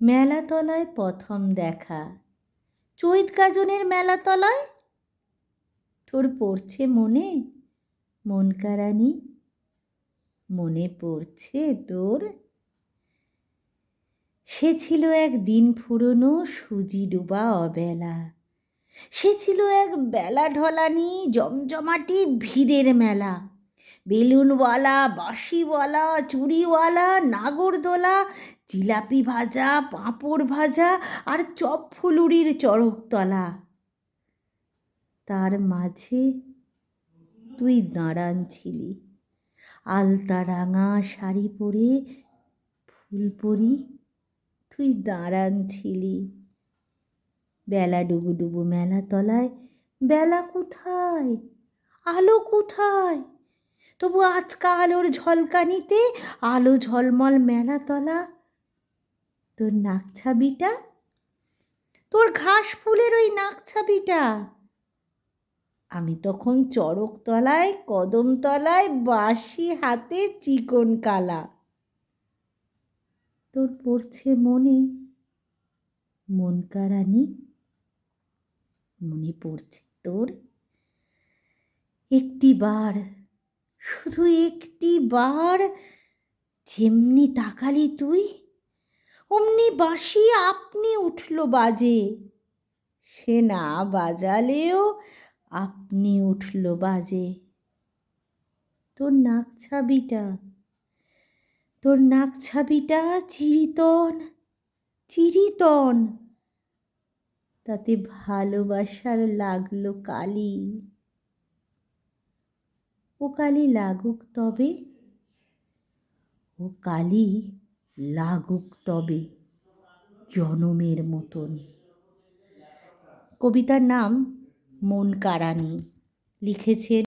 মেলাতলায় প্রথম দেখা, চৈত গাজনের মেলাতলায়। তোর পড়ছে মনে মনকারানি? মনে পড়ছে তোর? সে ছিল এক দিন ফুরনো সুজি ডুবা অবেলা। সে ছিল এক বেলা ঢলানি জমজমাটি ভিড়ের মেলা। বেলুনওয়ালা, বাঁশিওয়ালা, চুড়িওয়ালা, নাগরদোলা, জিলাপি ভাজা, পাঁপড় ভাজা আর চপ ফুলুরির চড়কতলা। তার মাঝে তুই দাঁড়ান ছিলি, আলতা রাঙা শাড়ি পরে ফুলপরি। তুই দাঁড়ান ছিলি। বেলা ডুবু ডুবু মেলাতলায়, বেলা কোথায়, আলো কোথায়? তবু আজকা আলোর ঝলকানিতে আলো ঝলমল মেলাতলা। তোর নাকছাবিটা, তোর ঘাস ফুলের ওই নাকছাবিটা। আমি তখন চড়কতলায়, কদমতলায়, বাঁশি হাতে চিকন কালা। তোর পড়ছে মনে মনকারানি? মনে পড়ছে তোর? একটি বার, শুধু একটি বার যেমনি তাকালি তুই, অমনি বাঁশি আপনি উঠল বাজে। সে না বাজালেও আপনি উঠল বাজে। তোর নাকছাবিটা, তোর নাকছাবিটা চিরিতন চিরিতন, তাতে ভালোবাসার লাগলো কালি। ও কালি লাগুক তবে, ও কালি লাগুক তবে জনমের মতন। কবিতার নাম মনকারানি, লিখেছেন